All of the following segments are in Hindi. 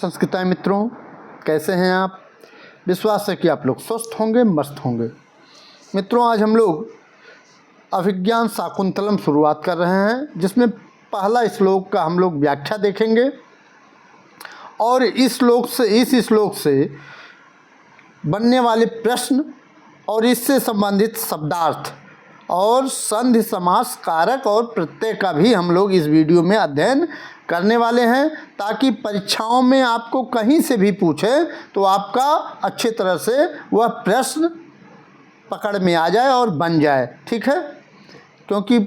संस्कृताय मित्रों, कैसे हैं आप। विश्वास है कि आप लोग स्वस्थ होंगे, मस्त होंगे। मित्रों, आज हम लोग अभिज्ञान शाकुंतलम शुरुआत कर रहे हैं, जिसमें पहला श्लोक का हम लोग व्याख्या देखेंगे और इस श्लोक से बनने वाले प्रश्न और इससे संबंधित शब्दार्थ और संधि समास कारक और प्रत्यय का भी हम लोग इस वीडियो में अध्ययन करने वाले हैं, ताकि परीक्षाओं में आपको कहीं से भी पूछे तो आपका अच्छी तरह से वह प्रश्न पकड़ में आ जाए और बन जाए। ठीक है, क्योंकि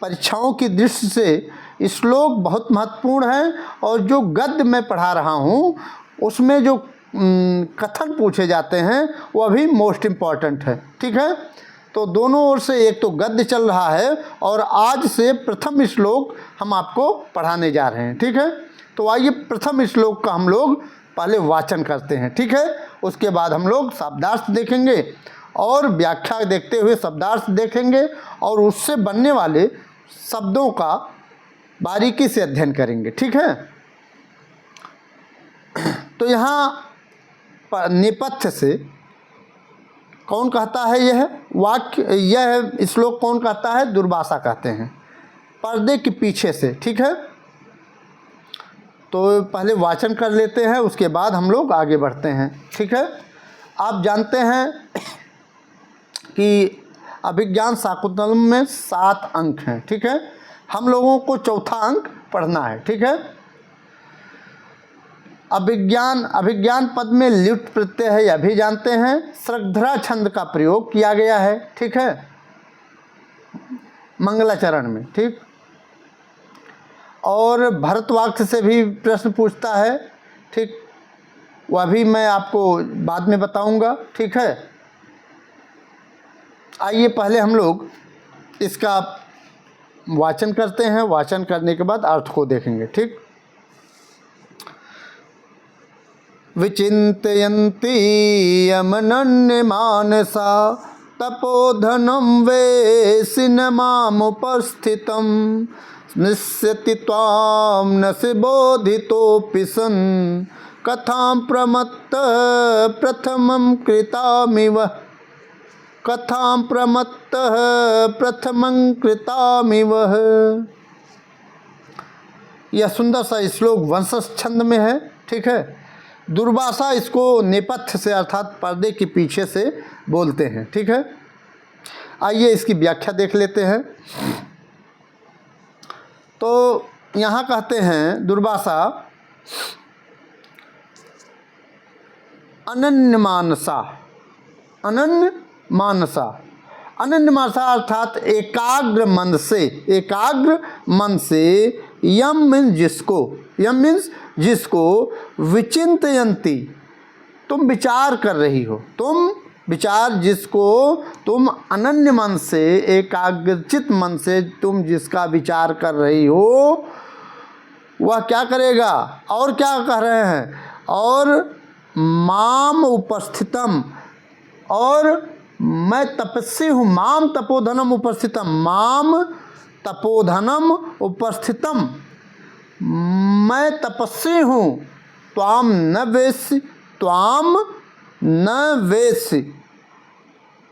परीक्षाओं की दृष्टि से श्लोक बहुत महत्वपूर्ण है और जो गद्य मैं पढ़ा रहा हूँ उसमें जो कथन पूछे जाते हैं वह भी मोस्ट इम्पॉर्टेंट है। ठीक है, तो दोनों ओर से एक तो गद्य चल रहा है और आज से प्रथम श्लोक हम आपको पढ़ाने जा रहे हैं। ठीक है, तो आइए प्रथम श्लोक का हम लोग पहले वाचन करते हैं। ठीक है, उसके बाद हम लोग शब्दार्थ देखेंगे और व्याख्या देखते हुए शब्दार्थ देखेंगे और उससे बनने वाले शब्दों का बारीकी से अध्ययन करेंगे। ठीक है, तो यहाँ नेपथ्य से कौन कहता है यह वाक्य, यह श्लोक कौन कहता है? दुर्वासा कहते हैं, पर्दे के पीछे से। ठीक है, तो पहले वाचन कर लेते हैं, उसके बाद हम लोग आगे बढ़ते हैं। ठीक है, आप जानते हैं कि अभिज्ञान शाकुंतलम में 7 अंक हैं। ठीक है, हम लोगों को चौथा अंक पढ़ना है। ठीक है, अभिज्ञान पद में ल्युट् प्रत्यय है, यह भी जानते हैं। श्रद्धरा छंद का प्रयोग किया गया है। ठीक है, मंगलाचरण में। ठीक, और भरतवाक्य से भी प्रश्न पूछता है। ठीक, वह भी मैं आपको बाद में बताऊंगा। ठीक है, आइए पहले हम लोग इसका वाचन करते हैं, वाचन करने के बाद अर्थ को देखेंगे। ठीक, विचिन्तयन्ति यमनन्यमानसा तपोधनं वेसि न मामुपस्थितं निस्यति त्वां न सिबोधितोऽपि सन् कथां प्रमत्तः प्रथमं कृतामिव कथां प्रमत्तः प्रथमं कृतामिव। यह सुंदर सा श्लोक वंशज छंद में है। ठीक है, दुर्वासा इसको नेपथ्य से अर्थात पर्दे के पीछे से बोलते हैं। ठीक है, आइए इसकी व्याख्या देख लेते हैं। तो यहाँ कहते हैं दुर्वासा अनन्य मानसा अर्थात एकाग्र मन से यम मीन्स जिसको विचिन्तयन्ति तुम विचार कर रही हो, जिसको तुम अनन्य मन से, एकाग्रचित मन से तुम जिसका विचार कर रही हो, वह क्या करेगा? और क्या कह रहे हैं? और माम उपस्थितम, और मैं तपस्वी हूँ। माम तपोधनम उपस्थितम, मैं तपस्वी हूँ। त्वाम न वेत्सि,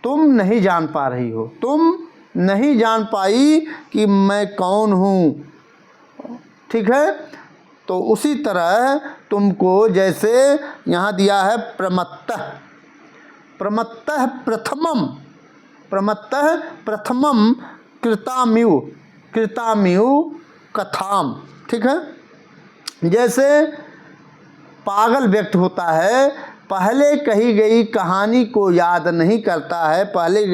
तुम नहीं जान पा रही हो, तुम नहीं जान पाई कि मैं कौन हूँ। ठीक है, तो उसी तरह तुमको जैसे यहाँ दिया है प्रमत्तः प्रथमम कृतामिव कथाम। ठीक है, जैसे पागल व्यक्ति होता है, पहले कही गई कहानी को याद नहीं करता है, पहले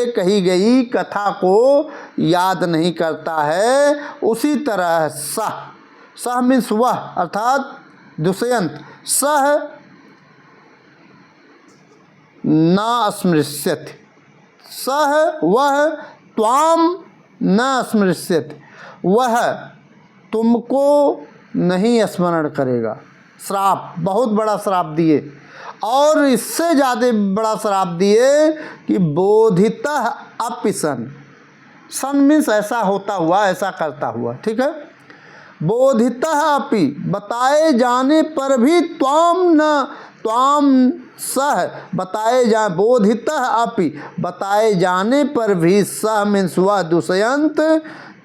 कही गई कथा को याद नहीं करता है, उसी तरह सह मीन्स वह, अर्थात दुष्यंत, सह न स्मृष्यति, सह वह, त्वाम न स्मृष्यति, वह तुमको नहीं स्मरण करेगा। श्राप, बहुत बड़ा श्राप दिए, और इससे ज़्यादा बड़ा श्राप दिए कि बोधितः अपि सन मीन्स ऐसा होता हुआ, ऐसा करता हुआ। ठीक है, बोधितः अपि, बताए जाने पर भी त्वाम सह, बोधितः अपि, बताए जाने पर भी सह मीन्स वह दुष्यंत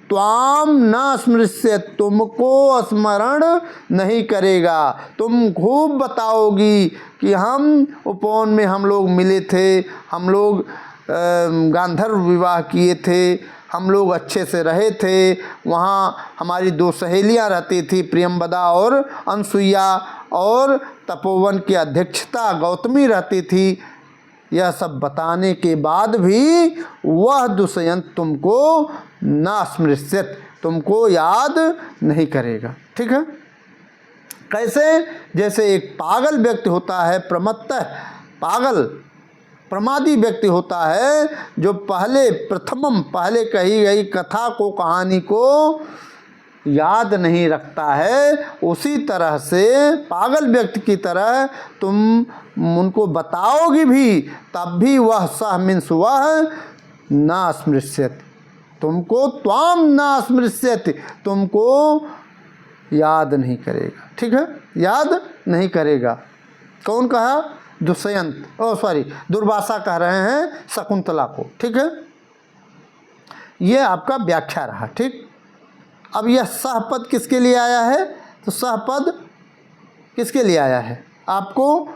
त्वाम न स्मृष्यत, तुमको स्मरण नहीं करेगा। तुम खूब बताओगी कि हम उपवन में हम लोग मिले थे, हम लोग गांधर्व विवाह किए थे, हम लोग अच्छे से रहे थे, वहाँ हमारी 2 सहेलियाँ रहती थी, प्रियंवदा और अनसुईया, और तपोवन की अध्यक्षता गौतमी रहती थी। यह सब बताने के बाद भी वह दुष्यंत तुमको ना स्मृष्यत, तुमको याद नहीं करेगा। ठीक है। कैसे? जैसे एक पागल व्यक्ति होता है, पागल प्रमादी व्यक्ति होता है, जो पहले कही गई कथा को, कहानी को याद नहीं रखता है, उसी तरह से पागल व्यक्ति की तरह तुम उनको बताओगी भी, तब भी वह सह मीन्स वह ना स्मृष्यति, तुमको त्वाम ना स्मृष्यति, तुमको याद नहीं करेगा। ठीक है, याद नहीं करेगा। कौन कहा? दुष्यंत, दुर्वासा कह रहे हैं शकुंतला को। ठीक है, ये आपका व्याख्या रहा। ठीक, अब यह सहपद किसके लिए आया है? तो सहपद किसके लिए आया है? आपको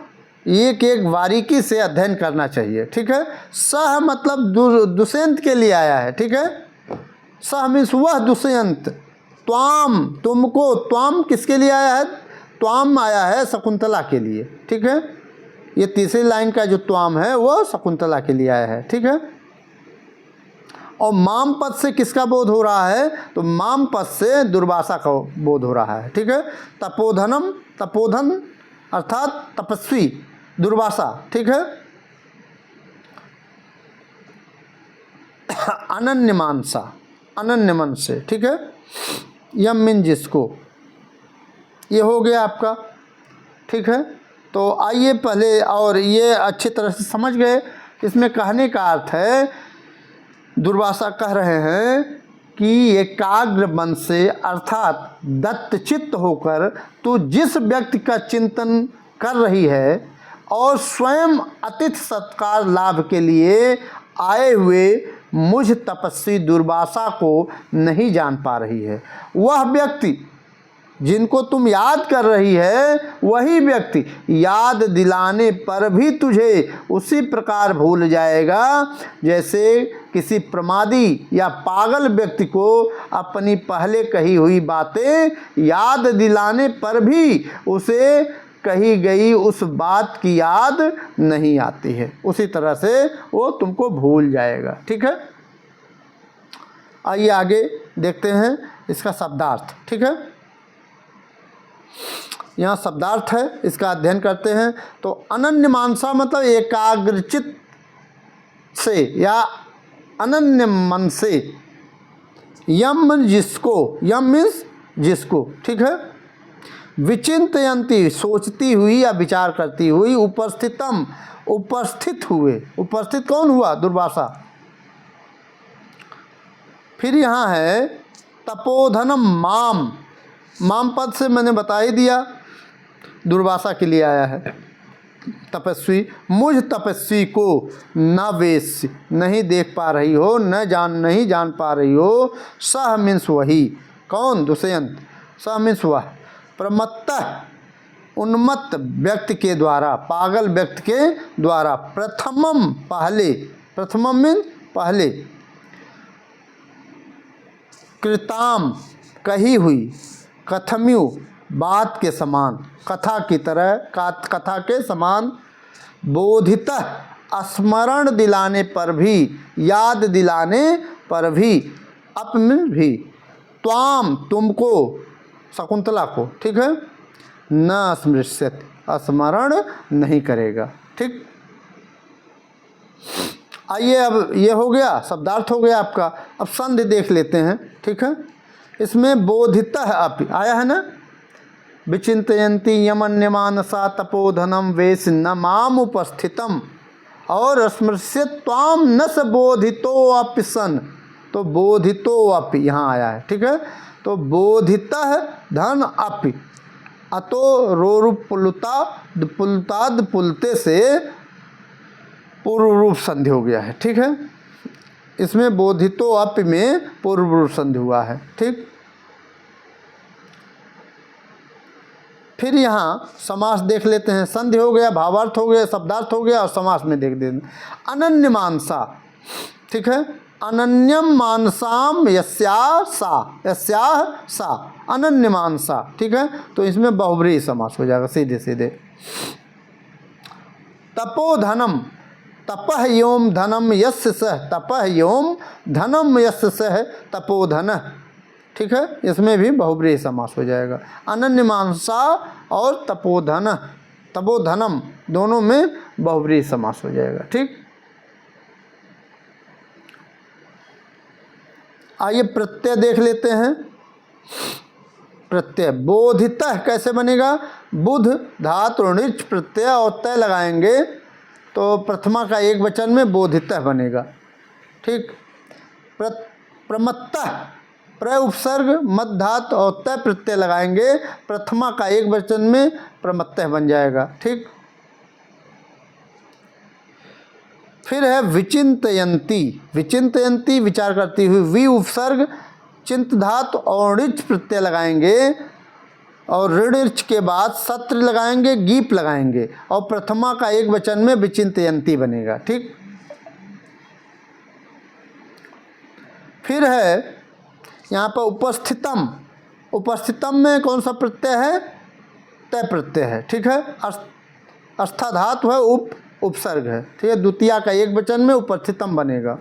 एक एक बारीकी से अध्ययन करना चाहिए। ठीक है, सह मतलब दुष्यंत के लिए आया है। ठीक है, सह मीन्स वह दुष्यंत, त्वाम तुमको, त्वाम किसके लिए आया है? त्वाम आया है शकुंतला के लिए। ठीक है, ये तीसरी लाइन का जो त्वाम है वो शकुंतला के लिए आया है। ठीक है, और माम पद से किसका बोध हो रहा है? तो माम पद से दुर्वासा का बोध हो रहा है। ठीक है, तपोधन अर्थात तपस्वी दुर्वासा। ठीक है, अनन्य मन से। ठीक है, यम मीन जिसको, ये हो गया आपका। ठीक है, तो आइए पहले, और ये अच्छी तरह से समझ गए। इसमें कहने का अर्थ है, दुर्वासा कह रहे हैं कि एकाग्र मन से अर्थात दत्तचित्त होकर तू जिस व्यक्ति का चिंतन कर रही है और स्वयं अतिथि सत्कार लाभ के लिए आए हुए मुझ तपस्वी दुर्वासा को नहीं जान पा रही है, वह व्यक्ति जिनको तुम याद कर रही है, वही व्यक्ति याद दिलाने पर भी तुझे उसी प्रकार भूल जाएगा जैसे किसी प्रमादी या पागल व्यक्ति को अपनी पहले कही हुई बातें याद दिलाने पर भी उसे कही गई उस बात की याद नहीं आती है, उसी तरह से वो तुमको भूल जाएगा। ठीक है, आइए आगे देखते हैं इसका शब्दार्थ। ठीक है, यहाँ शब्दार्थ है, इसका अध्ययन करते हैं। तो अनन्य मानसा मतलब एकाग्रचित से या अनन्य मन से, यम जिसको, यम मीन्स जिसको। ठीक है, विचिंतयंती सोचती हुई या विचार करती हुई, उपस्थितम उपस्थित हुए, उपस्थित कौन हुआ? दुर्वासा। फिर यहाँ है तपोधनम माम पद से मैंने बता ही दिया, दुर्वासा के लिए आया है तपस्वी। मुझ तपस्वी को न वेश्य, नहीं देख पा रही हो, नहीं जान पा रही हो। सह मीन्स वही, कौन? दुष्यंत। सह मीन्स वह, प्रमत्तः उन्मत्त व्यक्ति के द्वारा, पागल व्यक्ति के द्वारा, प्रथमम पहले, प्रथमम मीन्स पहले, कृताम कही हुई, कथम्यु बात के समान, कथा की तरह, कथा के समान, बोधितः स्मरण दिलाने पर भी, याद दिलाने पर भी, अपमिन भी, त्वाम तुमको, शकुंतला को। ठीक है, न स्मृष्यति स्मरण नहीं करेगा। ठीक, आइए अब ये हो गया, शब्दार्थ हो गया आपका। अब संधि देख लेते हैं। ठीक है, इसमें बोधितः अपि आया है ना, विचिंतयंती यमन्यमानसा तपोधनम वेश न माम उपस्थितम, और स्मृष्य त्वाम न स बोधितो अपि सन, तो बोधितो अपि यहाँ आया है। ठीक है, तो तो बोधितः धन अपि, अतो रोरूप पुलताद पुलते से पूर्व रूप संधि हो गया है। ठीक है, इसमें बोधितो अपि में पूर्व रूप संधि हुआ है। ठीक, फिर यहाँ समास देख लेते हैं। संधि हो गया, भावार्थ हो गया, शब्दार्थ हो गया और समास में देख देते हैं। अनन्य मानसा, ठीक है, अनन्यम मानसाम यस्याः सा अनन्य मानसा। ठीक है, तो इसमें बहुब्रीहि समास हो जाएगा सीधे सीधे। तपोधनम, तपः योम धनम यस्य सः, तपः योम धनम यस्य सः तपोधनः। ठीक है, इसमें भी बहुब्रीहि समास हो जाएगा। अनन्य मानसा और तपोधनम दोनों में बहुब्रीहि समास हो जाएगा। ठीक, आइए प्रत्यय देख लेते हैं। प्रत्यय बोधितः कैसे बनेगा? बुध धातु णिच प्रत्यय और तय लगाएंगे तो प्रथमा का एक वचन में बोधितः बनेगा। ठीक, प्रमत्तः प्र उपसर्ग मध्य धातु और तय प्रत्यय लगाएंगे, प्रथमा का एक वचन में प्रमत्तः बन जाएगा। ठीक, फिर है विचिंतयंती, विचिंतयंती विचार करती हुई, वि उपसर्ग चिंत धातु और ऋच प्रत्यय लगाएंगे और ऋच के बाद सत्र लगाएंगे, गीप लगाएंगे और प्रथमा का एक वचन में विचिंतयंती बनेगा। ठीक, फिर है यहाँ पर उपस्थितम, उपस्थितम में कौन सा प्रत्यय है? तय प्रत्यय है। ठीक है, अस्था धातु है, उपसर्ग है। ठीक है, द्वितीया का एक वचन में उपस्थितम बनेगा।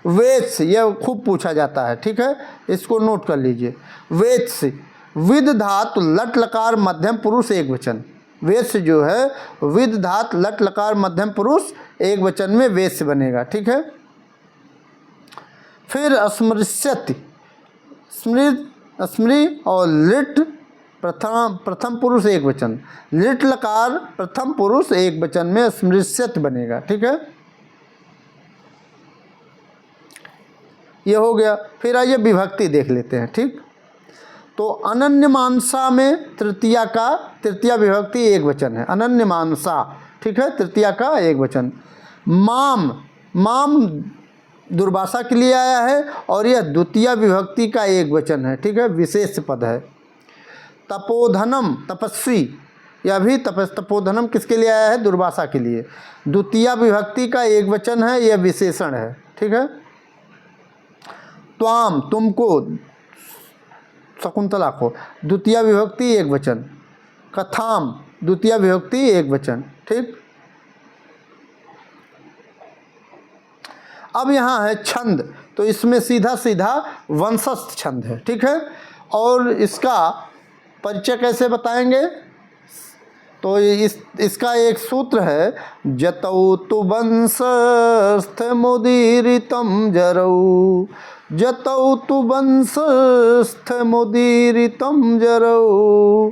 वेत्स, यह खूब पूछा जाता है। ठीक है, इसको नोट कर लीजिए। वेत्स विद धातु लट लकार मध्यम पुरुष एक वचन। वेत्स जो है विद धातु लट लकार मध्यम पुरुष एक वचन में वेत्स बनेगा। ठीक है, फिर स्मृष्यति, स्मृ और लिट प्रथम पुरुष एक वचन, लिट लकार प्रथम पुरुष एक वचन में स्मृष्यत बनेगा। ठीक है, ये हो गया। फिर आइए विभक्ति देख लेते हैं। ठीक, तो अनन्य मानसा में तृतीया विभक्ति एक वचन है, अनन्य मानसा। ठीक है, तृतीया का एक वचन। माम, माम दुर्भाषा के लिए आया है और यह द्वितीय विभक्ति का एक वचन है। ठीक है, विशेष पद है। तपोधनम तपस्वी, यह भी तपोधनम किसके लिए आया है? दुर्भाषा के लिए। द्वितीय विभक्ति का एक वचन है, यह विशेषण है। ठीक है, त्वाम तुमको, शकुंतला को, द्वितीय विभक्ति एक वचन। कथाम द्वितीय विभक्ति एक वचन। ठीक, अब यहाँ है छंद, तो इसमें सीधा सीधा वंशस्थ छंद है। ठीक है, और इसका परिचय कैसे बताएंगे? तो इसका एक सूत्र है, जतौ तु वंशस्थ मुदीरितम जरौ, जतौ तु वंशस्थ मुदीरितम जरौ।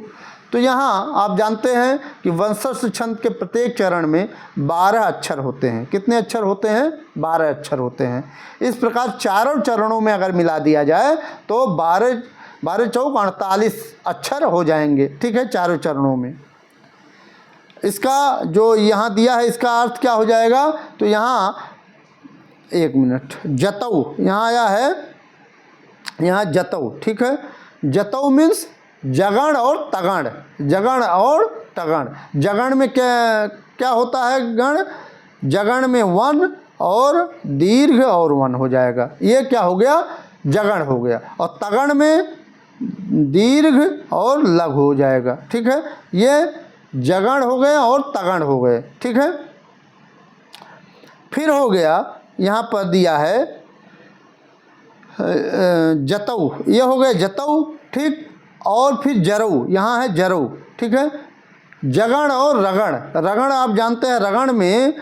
तो यहाँ आप जानते हैं कि वंशस्थ छंद के प्रत्येक चरण में 12 अक्षर होते हैं। कितने अक्षर होते हैं? 12 अक्षर होते हैं। इस प्रकार चारों चरणों में अगर मिला दिया जाए तो 12 चौक 48 अक्षर हो जाएंगे। ठीक है, चारों चरणों में। इसका जो यहाँ दिया है इसका अर्थ क्या हो जाएगा? तो यहाँ एक मिनट, जतौ यहाँ आया है, यहाँ जतौ। ठीक है, जतौ मीन्स जगण और तगण, जगण और तगण। जगण में क्या होता है? गण, जगण में वन और दीर्घ और वन हो जाएगा, ये क्या हो गया? जगण हो गया। और तगण में दीर्घ और लघु हो जाएगा। ठीक है, ये जगण हो गए और तगण हो गए। ठीक है, फिर हो गया यहाँ पर दिया है जतौ, ये हो गया जतौ। ठीक, और फिर जरऊ, यहाँ है जरऊ। ठीक है, जगण और रगण, रगण आप जानते हैं, रगण में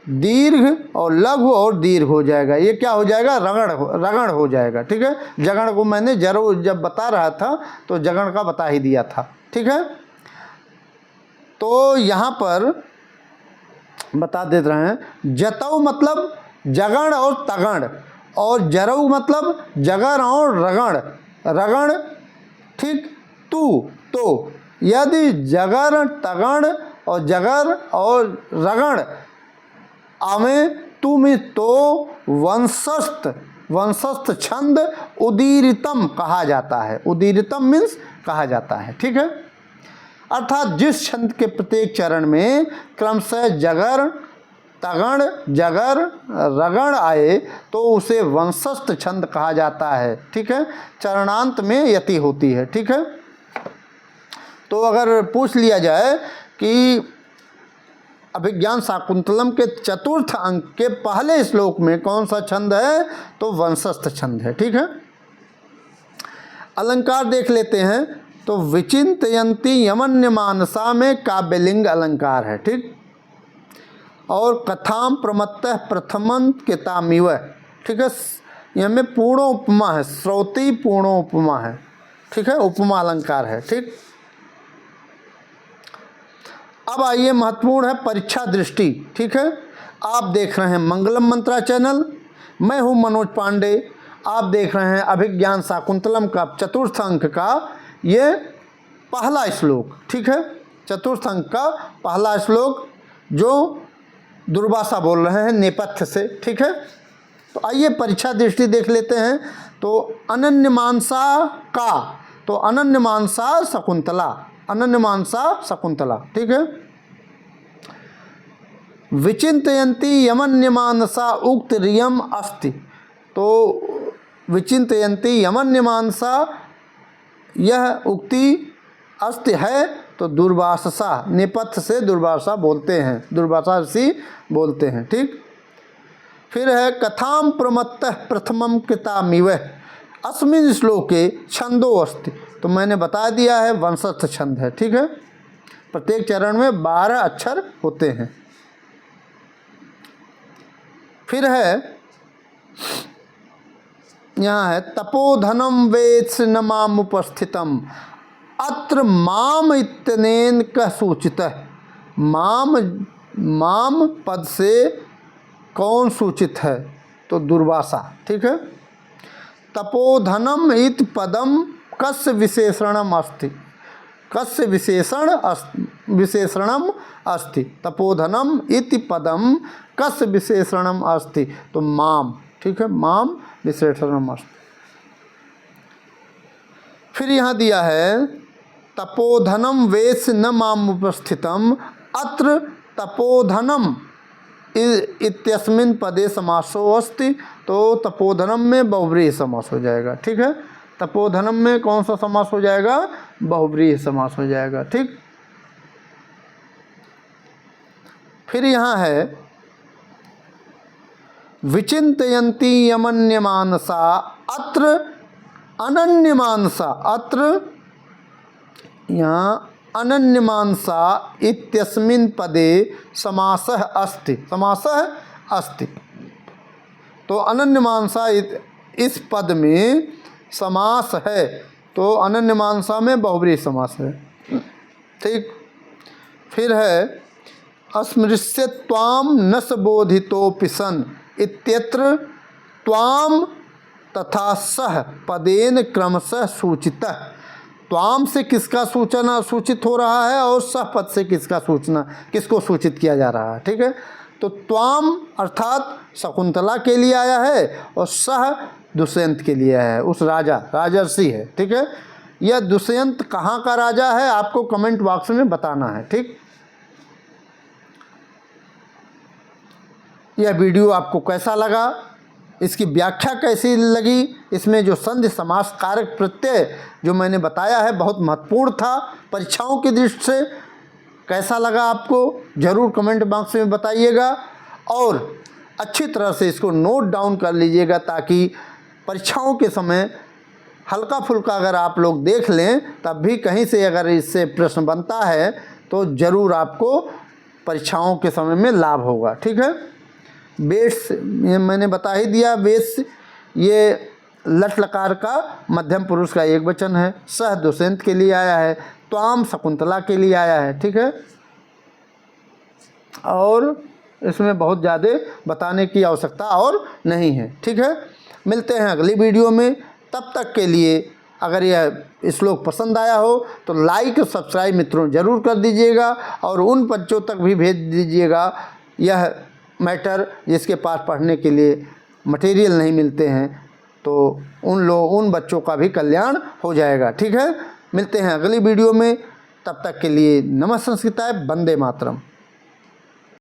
दीर्घ और लघु और दीर्घ हो जाएगा, ये क्या हो जाएगा? रगण हो जाएगा। ठीक है, जगण को मैंने जरऊ जब बता रहा था तो जगण का बता ही दिया था। ठीक है, तो यहाँ पर बता देते रहे हैं, जतौ मतलब जगण और तगण, और जरऊ मतलब जगण और रगण। रगण ठीक। तू, तो यदि जगर तगण और जगर और रगण आवे तुम तो वंशस्थ छंद उदीरितम कहा जाता है। उदीरितम मीन्स कहा जाता है, ठीक है। अर्थात जिस छंद के प्रत्येक चरण में क्रमशः जगर तगण जगर रगण आए तो उसे वंशस्थ छंद कहा जाता है, ठीक है। चरणांत में यति होती है, ठीक है। तो अगर पूछ लिया जाए कि अभिज्ञान शाकुंतलम के चतुर्थ अंक के पहले श्लोक में कौन सा छंद है, तो वंशस्थ छंद है, ठीक है। अलंकार देख लेते हैं, तो विचिंतयन्ति यमन्य मानसा में काव्यलिंग अलंकार है, ठीक। और कथाम प्रमत्तः प्रथमंत कितामिव, ठीक है। यह में पूर्णो उपमा है, श्रौती पूर्णो उपमा है, ठीक है, उपमा अलंकार है, ठीक। अब आइए महत्वपूर्ण है परीक्षा दृष्टि, ठीक है। आप देख रहे हैं मंगलम मंत्रा चैनल, मैं हूं मनोज पांडे। आप देख रहे हैं अभिज्ञान शाकुंतलम का चतुर्थ अंक का ये पहला श्लोक, ठीक है। चतुर्थ अंक का पहला श्लोक जो दुर्वासा बोल रहे हैं नेपथ्य से, ठीक है। तो आइए परीक्षा दृष्टि देख लेते हैं। तो अनन्य मानसा का, तो अनन्य मानसा शकुंतला, अनन्य मानसा शकुंतला, ठीक है। विचिंतयन्ति यमन्य मानसा उक्त रियम अस्ति, तो विचिंतयन्ति यमन्य मानसा यह उक्ति अस्ति है, तो दुर्वासा नेपथ्य से दुर्वासा बोलते हैं, दुर्वासा ऋषि बोलते हैं, ठीक। फिर है कथाम प्रमत्तः प्रथमम कृतामिव अस्मिन् श्लोके छंदो अस्ति, तो मैंने बता दिया है वंशस्थ छंद है, ठीक है। प्रत्येक चरण में 12 अक्षर होते हैं। फिर है यहाँ है तपोधनम वेत्स न माम उपस्थितम अत्र माम इत्यनेन कह सूचित है। माम पद से कौन सूचित है, तो दुर्वासा, ठीक है। तपोधनम इत पदम कस्य विशेषणम अस्ति, कस्य विशेषणम अस्ति, तपोधनम इति पदम कस्य विशेषणम अस्ति, तो माम, ठीक है, माम विशेषणम अस्ति। फिर यहाँ दिया है तपोधनम वेश न माम उपस्थितम अत्र तपोधनम इत्यस्मिन् पदे समासो अस्ति, तो तपोधनम में बहुव्रीहि समास हो जाएगा, ठीक है। तपोधनम में कौन सा समास हो जाएगा, बहुव्रीहि समास हो जाएगा, ठीक। फिर यहाँ है विचिंतयन्ति यमन्य मानसा अत्र अनन्य मानसा, अत्र यहाँ अनन्य मानसा इत्यस्मिन् पदे समासः अस्ति, समासः अस्ति, तो अनन्य मानसा इस पद में समास है, तो अनन्य मानसा में बहुव्रीहि समास है, ठीक। फिर है अस्मृश्य त्वाम न सबोधितोऽपि सन् इत्यत्र त्वाम तथा सह पदेन क्रमशः सूचितः, त्वाम से किसका सूचना सूचित हो रहा है और सह पद से किसका सूचना, किसको सूचित किया जा रहा है, ठीक है। तो त्वाम अर्थात शकुंतला के लिए आया है और सह दुष्यंत के लिए है, उस राजर्षि है, ठीक है। यह दुष्यंत कहाँ का राजा है आपको कमेंट बॉक्स में बताना है, ठीक। यह वीडियो आपको कैसा लगा, इसकी व्याख्या कैसी लगी, इसमें जो संधि समास कारक प्रत्यय जो मैंने बताया है बहुत महत्वपूर्ण था परीक्षाओं की दृष्टि से, कैसा लगा आपको ज़रूर कमेंट बॉक्स में बताइएगा और अच्छी तरह से इसको नोट डाउन कर लीजिएगा ताकि परीक्षाओं के समय हल्का फुल्का अगर आप लोग देख लें तब भी कहीं से अगर इससे प्रश्न बनता है तो ज़रूर आपको परीक्षाओं के समय में लाभ होगा, ठीक है। वेट्स ये मैंने बता ही दिया, वेट्स ये लट लकार का मध्यम पुरुष का एक वचन है, सह दुष्यंत के लिए आया है, त्वाम शकुंतला के लिए आया है, ठीक है। और इसमें बहुत ज़्यादा बताने की आवश्यकता और नहीं है, ठीक है। मिलते हैं अगली वीडियो में, तब तक के लिए अगर यह श्लोक पसंद आया हो तो लाइक और सब्सक्राइब मित्रों ज़रूर कर दीजिएगा और उन बच्चों तक भी भेज दीजिएगा यह मैटर जिसके पास पढ़ने के लिए मटेरियल नहीं मिलते हैं, तो उन बच्चों का भी कल्याण हो जाएगा। ठीक है, मिलते हैं अगली वीडियो में, तब तक के लिए नमः संस्कृताय, वंदे मातरम।